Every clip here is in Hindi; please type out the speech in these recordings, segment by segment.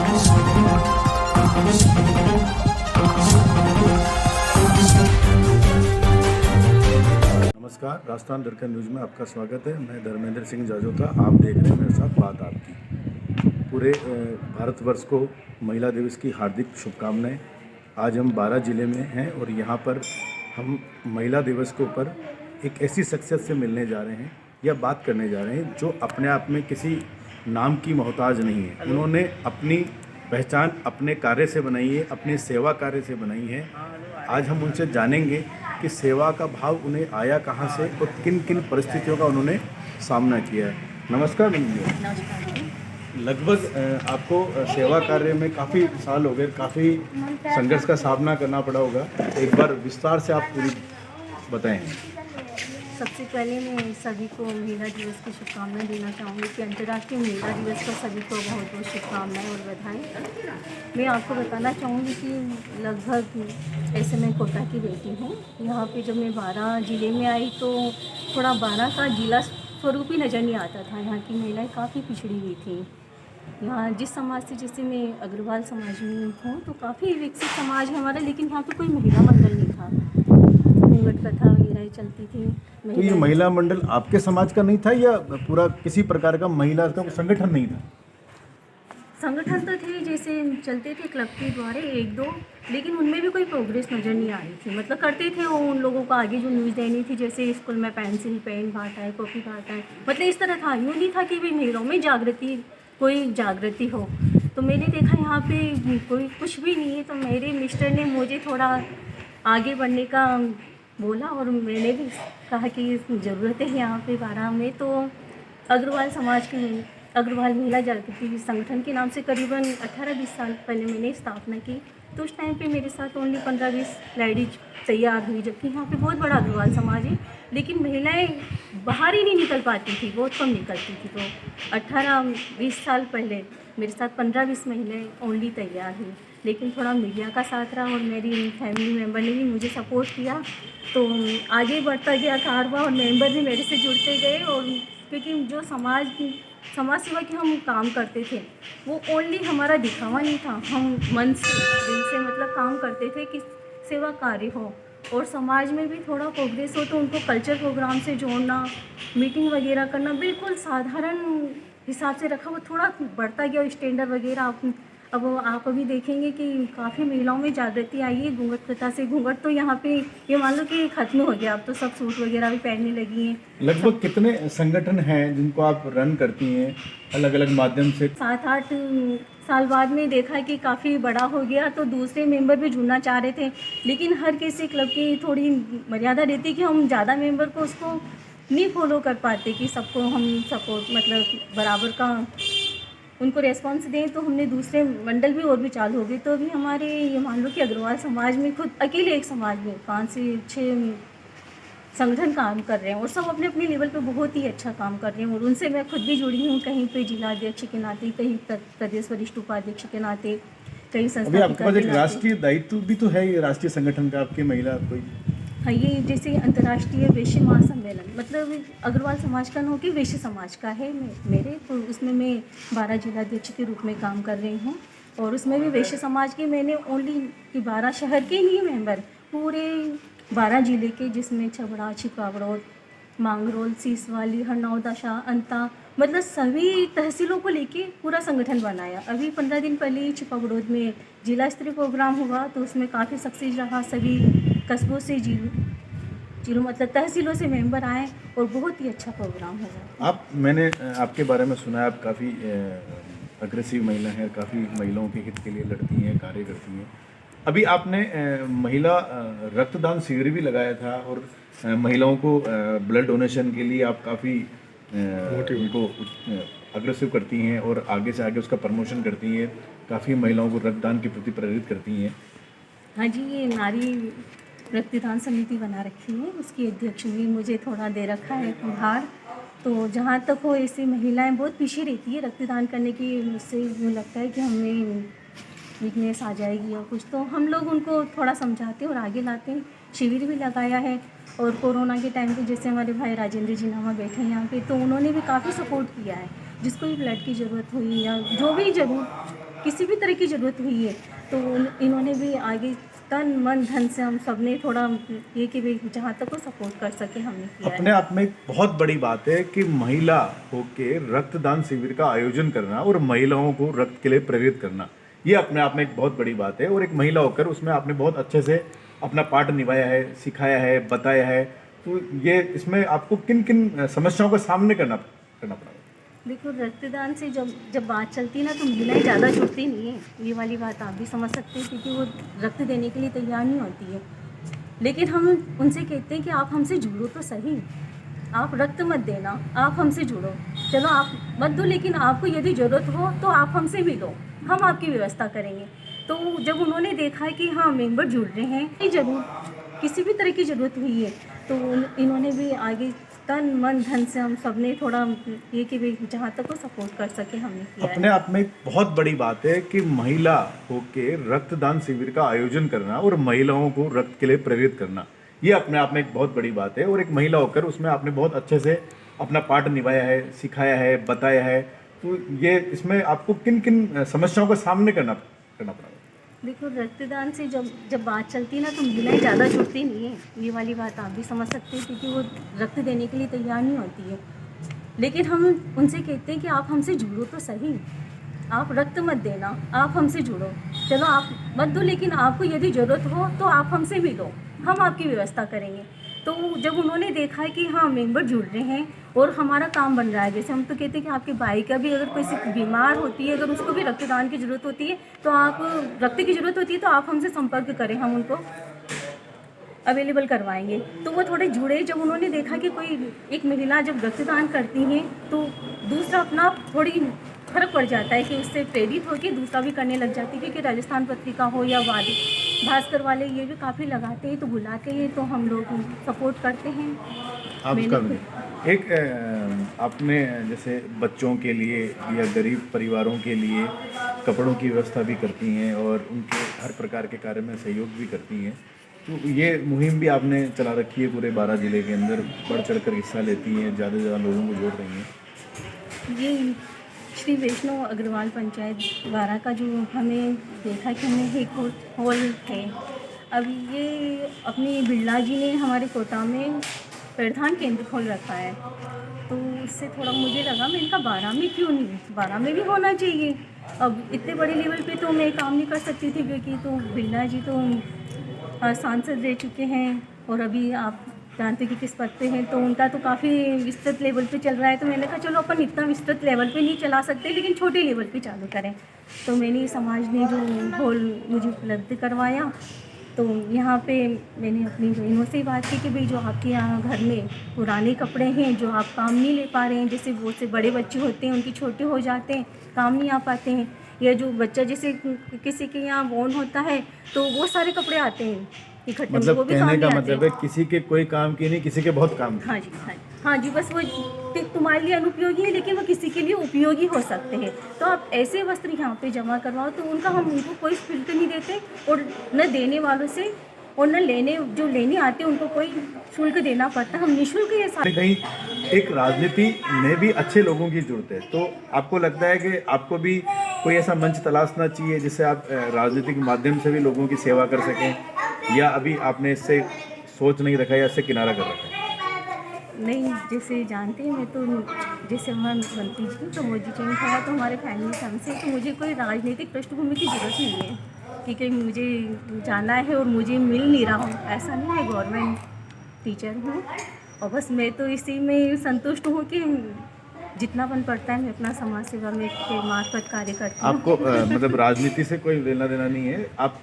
नमस्कार, राजस्थान दरकन न्यूज़ में आपका स्वागत है। मैं धर्मेंद्र सिंह जाजोका, आप देख रहे हैं मेरे साथ बात आपकी। पूरे भारतवर्ष को महिला दिवस की हार्दिक शुभकामनाएं। आज हम 12 ज़िले में हैं और यहाँ पर हम महिला दिवस के ऊपर एक ऐसी शख्सियत से मिलने जा रहे हैं या बात करने जा रहे हैं जो अपने आप में किसी नाम की मोहताज नहीं है। उन्होंने अपनी पहचान अपने कार्य से बनाई है, अपने सेवा कार्य से बनाई है। आज हम उनसे जानेंगे कि सेवा का भाव उन्हें आया कहाँ से और किन किन परिस्थितियों का उन्होंने सामना किया है। नमस्कार जी। लगभग आपको सेवा कार्य में काफ़ी साल हो गए, काफ़ी संघर्ष का सामना करना पड़ा होगा। एक बार विस्तार से आप पूरी बताएं। सबसे पहले मैं सभी को महिला दिवस की शुभकामनाएं देना चाहूँगी कि अंतर्राष्ट्रीय महिला दिवस पर सभी को बहुत बहुत शुभकामनाएं और बधाई। मैं आपको बताना चाहूँगी कि लगभग ऐसे मैं कोटा की बेटी हूँ। यहाँ पे जब मैं 12 ज़िले में आई तो थोड़ा 12 का जिला स्वरूप ही नज़र नहीं आता था। यहाँ की महिलाएँ काफ़ी पिछड़ी हुई थी। यहाँ जिस समाज से, जैसे मैं अग्रवाल समाज में हूँ, तो काफ़ी विकसित समाज है हमारा, लेकिन यहाँ पे कोई महिला मंडल नहीं था। घूंघट कथा वगैरह चलती थी। तो ये महिला मंडल आपके समाज का नहीं था या पूरा किसी प्रकार का महिला का संगठन नहीं था? संगठन तो थे, जैसे चलते थे क्लब के द्वारा एक दो, लेकिन उनमें भी कोई प्रोग्रेस नज़र नहीं आ रही थी। मतलब करते थे वो उन लोगों को आगे जो न्यूज़ देनी थी, जैसे स्कूल में पेंसिल पेन बांटा है, कॉपी बांटा है, मतलब इस तरह था। यूँ नहीं था कि भाई महिलाओं में कोई जागृति हो। तो मैंने देखा यहाँ पे कोई कुछ भी नहीं है। तो मेरे मिस्टर ने मुझे थोड़ा आगे बढ़ने का बोला और मैंने भी कहा कि ज़रूरत है यहाँ पे 12 में। तो अग्रवाल समाज की अग्रवाल महिला जागृति संगठन के नाम से करीबन 18-20 साल पहले मैंने स्थापना की। तो उस टाइम पे मेरे साथ ओनली 15-20 लेडीज तैयार हुई, जबकि यहाँ पे बहुत बड़ा अग्रवाल समाज है, लेकिन महिलाएं बाहर ही नहीं निकल पाती थी, बहुत कम निकलती थी। तो 18-20 साल पहले मेरे साथ 15-20 महिलाएं ओनली तैयार हुई, लेकिन थोड़ा मीडिया का साथ रहा और मेरी फैमिली मेम्बर ने भी मुझे सपोर्ट किया। तो आगे बढ़ता गया कारवा और मेंबर भी मेरे से जुड़ते गए। और क्योंकि जो समाज सेवा के हम काम करते थे, वो ओनली हमारा दिखावा नहीं था, हम मन से दिल से मतलब काम करते थे कि सेवा कार्य हो और समाज में भी थोड़ा प्रोग्रेस हो। तो उनको कल्चर प्रोग्राम से जोड़ना, मीटिंग वगैरह करना, बिल्कुल साधारण हिसाब से रखा। वो थोड़ा बढ़ता गया स्टैंडर्ड वगैरह। अब आप अभी देखेंगे कि काफ़ी महिलाओं में जागृति आई है। घूंघट प्रथा से, घूंघट तो यहाँ पे ये मान लो कि ख़त्म हो गया। अब तो सब सूट वगैरह भी पहनने लगी हैं। लगभग कितने संगठन हैं जिनको आप रन करती हैं अलग अलग माध्यम से? 7-8 साल बाद में देखा कि काफ़ी बड़ा हो गया, तो दूसरे मेंबर भी जुड़ना चाह रहे थे, लेकिन हर किसी क्लब की थोड़ी मर्यादा रहती कि हम ज़्यादा मेंबर को उसको नहीं फॉलो कर पाते कि सबको हम सपोर्ट मतलब बराबर का उनको रेस्पॉन्स दें। तो हमने दूसरे मंडल भी और भी चालू हो गए। तो अभी हमारे ये मान लो कि अग्रवाल समाज में खुद अकेले एक समाज में 5 से 6 संगठन काम कर रहे हैं और सब अपने अपने लेवल पे बहुत ही अच्छा काम कर रहे हैं। और उनसे मैं खुद भी जुड़ी हूँ, कहीं पे जिलाध्यक्ष के नाते, कहीं प्रदेश वरिष्ठ उपाध्यक्ष के नाते, कहीं संस्था। आपके पास एक राष्ट्रीय दायित्व भी तो है, ये राष्ट्रीय संगठन का आपकी महिला कोई? हाँ, ये जैसे अंतर्राष्ट्रीय वैश्य महासम्मेलन, मतलब अग्रवाल समाज का नाम कि वैश्य समाज का है मेरे, तो उसमें मैं 12 जिलाध्यक्ष के रूप में काम कर रही हूँ। और उसमें भी वैश्य समाज के मैंने ओनली 12 शहर के ही मेंबर, पूरे 12 जिले के, जिसमें छबड़ा, छिपाबड़ौद, मांगरोल, सीसवाली, हरनौद, दशा, अंता, मतलब सभी तहसीलों को लेके पूरा संगठन बनाया। अभी 15 दिन पहले ही छिपाबड़ौद में जिला स्तरीय प्रोग्राम हुआ, तो उसमें काफ़ी सक्सेस रहा। सभी कस्बों से जिलों मतलब तहसीलों से मेंबर आए और बहुत ही अच्छा प्रोग्राम हुआ। मैंने आपके बारे में सुना है, आप काफ़ी अग्रेसिव महिला हैं, काफ़ी महिलाओं के हित के लिए लड़ती हैं, कार्य करती हैं। अभी आपने महिला रक्तदान शिविर भी लगाया था और महिलाओं को ब्लड डोनेशन के लिए आप काफ़ी उनको अग्रेसिव करती हैं और आगे से आगे उसका प्रमोशन करती हैं, काफ़ी महिलाओं को रक्तदान के प्रति प्रेरित करती हैं। हाँ जी, ये नारी रक्तदान समिति बना रखी है, उसकी अध्यक्ष भी मुझे थोड़ा दे रखा है भार। तो जहाँ तक हो, ऐसी महिलाएं बहुत पीछे रहती है रक्तदान करने की। मुझसे मुझे लगता है कि हमें वीकनेस आ जाएगी या कुछ, तो हम लोग उनको थोड़ा समझाते हैं और आगे लाते हैं। शिविर भी लगाया है और कोरोना के टाइम पे जैसे हमारे भाई राजेंद्र जी नामा बैठे हैं यहाँ पे, तो उन्होंने भी काफ़ी सपोर्ट किया है। जिसको भी ब्लड की ज़रूरत हुई या जो भी किसी भी तरह की ज़रूरत हुई है तो इन्होंने भी आगे तन मन धन से हम सब ने थोड़ा ये कि भाई जहाँ तक वो सपोर्ट कर सके हमने किया अपने है। आप में एक बहुत बड़ी बात है कि महिला होके रक्तदान शिविर का आयोजन करना और महिलाओं को रक्त के लिए प्रेरित करना, ये अपने आप में एक बहुत बड़ी बात है। और एक महिला होकर उसमें आपने बहुत अच्छे से अपना पार्ट निभाया है, सिखाया है, बताया है। तो ये इसमें आपको किन किन समस्याओं का सामने करना पड़ा? देखो रक्तदान से जब बात चलती है ना तो महिलाएं ज़्यादा जुड़ती नहीं है, ये वाली बात आप भी समझ सकते हैं क्योंकि वो रक्त देने के लिए तैयार नहीं होती है। लेकिन हम उनसे कहते हैं कि आप हमसे जुड़ो तो सही, आप रक्त मत देना, आप हमसे जुड़ो। चलो आप मत दो लेकिन आपको यदि ज़रूरत हो तो आप हमसे भी लो, हम आपकी व्यवस्था करेंगे। तो जब उन्होंने देखा कि हाँ मेंबर जुड़ रहे हैं, ज़रूर किसी भी तरह की ज़रूरत हुई है तो इन्होंने भी आगे तन मन धन से हम सब ने थोड़ा ये कि भाई जहाँ तक वो सपोर्ट कर सके हमने किया है। अपने आप में एक बहुत बड़ी बात है कि महिला होके रक्तदान शिविर का आयोजन करना और महिलाओं को रक्त के लिए प्रेरित करना, ये अपने आप में एक बहुत बड़ी बात है। और एक महिला होकर उसमें आपने बहुत अच्छे से अपना पार्ट निभाया है, सिखाया है, बताया है। तो ये इसमें आपको किन किन समस्याओं का सामने करना पड़ा? देखो रक्तदान से जब बात चलती है ना तो महिलाएं ज़्यादा जुड़ती नहीं है, ये वाली बात आप भी समझ सकते हैं क्योंकि वो रक्त देने के लिए तैयार नहीं होती है। लेकिन हम उनसे कहते हैं कि आप हमसे जुड़ो तो सही, आप रक्त मत देना, आप हमसे जुड़ो। चलो आप मत दो लेकिन आपको यदि ज़रूरत हो तो आप हमसे भी लो, हम आपकी व्यवस्था करेंगे। तो जब उन्होंने देखा कि हाँ मेंबर जुड़ रहे हैं और हमारा काम बन रहा है, जैसे हम तो कहते हैं कि आपके भाई का भी अगर कोई बीमार होती है, अगर उसको भी रक्तदान की ज़रूरत होती है तो आप रक्त की ज़रूरत होती है तो आप हमसे संपर्क करें, हम उनको अवेलेबल करवाएंगे। तो वो थोड़े जुड़े, जब उन्होंने देखा कि कोई एक महिला जब रक्तदान करती हैं तो दूसरा अपना थोड़ी फर्क पड़ जाता है कि उससे प्रेरित होकर दूसरा भी करने लग जाती है। क्योंकि राजस्थान पत्रिका हो या वादी भास्कर वाले ये भी काफ़ी लगाते हैं तो बुलाते हैं तो हम लोग सपोर्ट करते हैं। आप उसका भी एक आपने जैसे बच्चों के लिए या गरीब परिवारों के लिए कपड़ों की व्यवस्था भी करती हैं और उनके हर प्रकार के कार्य में सहयोग भी करती हैं। तो ये मुहिम भी आपने चला रखी है पूरे 12 ज़िले के अंदर, बढ़ चढ़कर हिस्सा लेती हैं, ज़्यादा से ज़्यादा लोगों को जोड़ रही हैं। ये श्री वैष्णव अग्रवाल पंचायत 12 का जो हमें देखा कि हमें एक हॉल है, अभी ये अपनी बिरला जी ने हमारे कोटा में प्रधान केंद्र खोल रखा है। तो उससे थोड़ा मुझे लगा मैं इनका 12 में क्यों नहीं, 12 में भी होना चाहिए। अब इतने बड़े लेवल पे तो मैं काम नहीं कर सकती थी क्योंकि तो बिरला जी तो सांसद रह चुके हैं और अभी आप जानते कि किस पद पे हैं, तो उनका तो काफ़ी विस्तृत लेवल पे चल रहा है। तो मैंने कहा चलो अपन इतना विस्तृत लेवल पे नहीं चला सकते लेकिन छोटे लेवल पे चालू करें। तो मैंने समाज ने जो हॉल मुझे उपलब्ध करवाया तो यहाँ पे मैंने अपनी बहनों से बात की कि भाई जो आपके यहाँ घर में पुराने कपड़े हैं जो आप काम नहीं ले पा रहे हैं, जैसे बहुत से बड़े बच्चे होते हैं उनके छोटे हो जाते हैं, काम नहीं आ पाते हैं, या जो बच्चा जैसे किसी के यहाँ बोर्न होता है तो वो सारे कपड़े आते हैं इकट्ठे, मतलब वो भी कहने काम का नहीं आते मतलब है किसी के कोई काम की नहीं, किसी के बहुत काम की। हाँ जी हाँ जी हाँ जी, बस वो तुम्हारे लिए अनुपयोगी है लेकिन वो किसी के लिए उपयोगी हो सकते हैं। तो आप ऐसे वस्त्र यहाँ पे जमा करवाओ तो उनका हम उनको कोई शुल्क नहीं देते और न देने वालों से और न लेने आते उनको कोई शुल्क देना पड़ता, हम निःशुल्क ये सारे। कहीं एक राजनीति में भी अच्छे लोगों की जरूरत है, तो आपको लगता है कि आपको भी कोई ऐसा मंच तलाशना चाहिए जिससे आप राजनीति के माध्यम से भी लोगों की सेवा कर सकें, या अभी आपने इससे सोच नहीं रखा या इससे किनारा कर रखा है? नहीं, जैसे जानते हैं मैं तो जैसे हमारे मंत्री जी तो मोदी जी ने कहा तो हमारे फैमिली से हमसे तो मुझे कोई राजनीतिक पृष्ठभूमि की ज़रूरत नहीं है क्योंकि मुझे जाना है और मुझे मिल नहीं रहा हूँ, ऐसा नहीं है। गवर्नमेंट टीचर हूँ और बस मैं तो इसी में संतुष्ट हूँ कि जितना बन पड़ता है मैं अपना समाज सेवा में के मार्फत कार्य करती हूँ। आपको मतलब राजनीति से कोई लेना देना नहीं है, आप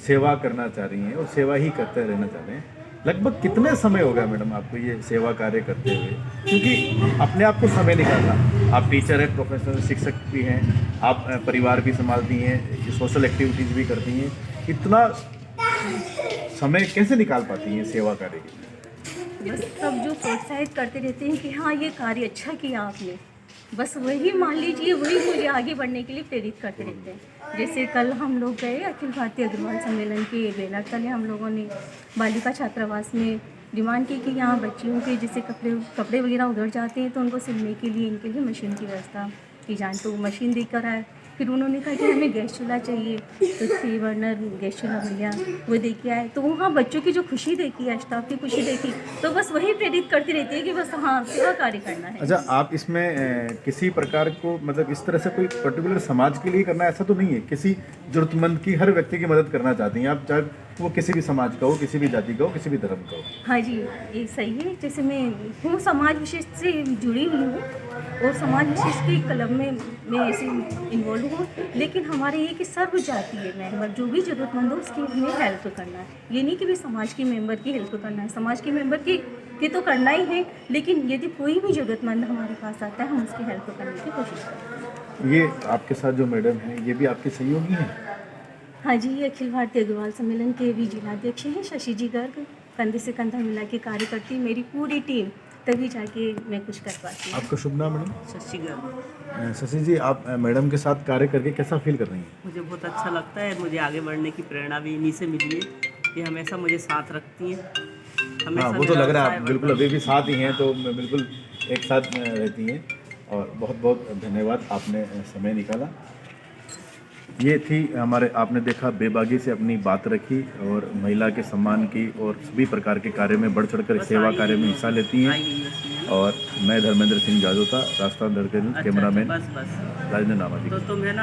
सेवा करना चाह रही हैं और सेवा ही करते रहना चाह रहे हैं। लगभग कितने समय हो गया मैडम आपको ये सेवा कार्य करते हुए? क्योंकि अपने आप को समय निकालना, आप टीचर हैं, प्रोफेशनल शिक्षक भी हैं, आप परिवार भी संभालती हैं, सोशल एक्टिविटीज़ भी करती हैं, इतना समय कैसे निकाल पाती हैं सेवा कार्य के लिए? बस सब जो प्रोत्साहित करते रहते हैं कि हाँ ये कार्य अच्छा किया आपने, बस वही मान लीजिए वही मुझे आगे बढ़ने के लिए प्रेरित करते रहते हैं। जैसे कल हम लोग गए अखिल भारतीय अग्रवाल सम्मेलन के बैनर तले, हम लोगों ने बालिका छात्रावास में डिमांड की कि यहाँ बच्चियों के जैसे कपड़े वगैरह उधर जाते हैं तो उनको सिलने के लिए इनके लिए मशीन की व्यवस्था की जाए। तो मशीन देकर आए, फिर उन्होंने कहा कि हमें गैस चूल्हा चाहिए, तो 3 बर्नर गैस चूल्हा भैया वो दे के आए। तो वहाँ बच्चों की जो खुशी देखी, स्टाफ की खुशी देखी, तो बस वही प्रेरित करती रहती है कि बस हाँ, सेवा कार्य करना है। अच्छा, आप इसमें किसी प्रकार को मतलब इस तरह से कोई पर्टिकुलर समाज के लिए करना ऐसा तो नहीं है, किसी ज़रूरतमंद की, हर व्यक्ति की मदद करना चाहती हैं आप, चाहे वो किसी भी समाज का हो, किसी भी जाति का हो, किसी भी धर्म का हो। हाँ जी, ये सही है। जैसे मैं हूँ समाज विशेष से जुड़ी हुई हूँ और समाज विशेष के क्लब में मैं ऐसे इन्वॉल्व हूँ, लेकिन हमारे ये कि सर्व जातीय मेंबर जो भी ज़रूरतमंद हो उसकी हमें हेल्प करना है। ये नहीं कि भी समाज के मेंबर की हेल्प करना है, समाज के मेंबर की तो करना ही है, लेकिन यदि कोई भी ज़रूरतमंद हमारे पास आता है हम उसकी हेल्प करने की कोशिश करते हैं। ये आपके साथ जो मैडम हैं ये भी आपके सहयोगी हैं? हाँ जी, ये अखिल भारतीय अग्रवाल सम्मेलन के भी जिलाध्यक्ष हैं शशि जी गर्ग। कंधे से कंधा मिला के कार्य करती है मेरी पूरी टीम, तभी जाके मैं कुछ कर पाती हूँ। आपका शुभ नाम मैडम? शशि गर्ग। शशि जी, आप मैडम के साथ कार्य करके कैसा फील कर रही हैं? मुझे बहुत अच्छा लगता है, मुझे आगे बढ़ने की प्रेरणा भी इन्हीं से मिली है। ये हमेशा मुझे साथ रखती हैं। हाँ, वो तो लग रहा है आप बिल्कुल अभी भी साथ ही हैं, तो बिल्कुल एक साथ रहती हैं। और बहुत बहुत धन्यवाद, आपने समय निकाला। ये थी हमारे, आपने देखा बेबागी से अपनी बात रखी और महिला के सम्मान की और सभी प्रकार के कार्य में बढ़ चढ़कर सेवा कार्य में हिस्सा लेती हैं। और मैं धर्मेंद्र सिंह जाजोता, राजस्थान दर्शन कैमरामैन, बस राजेंद्र नामा जी। तो तुम्हें ना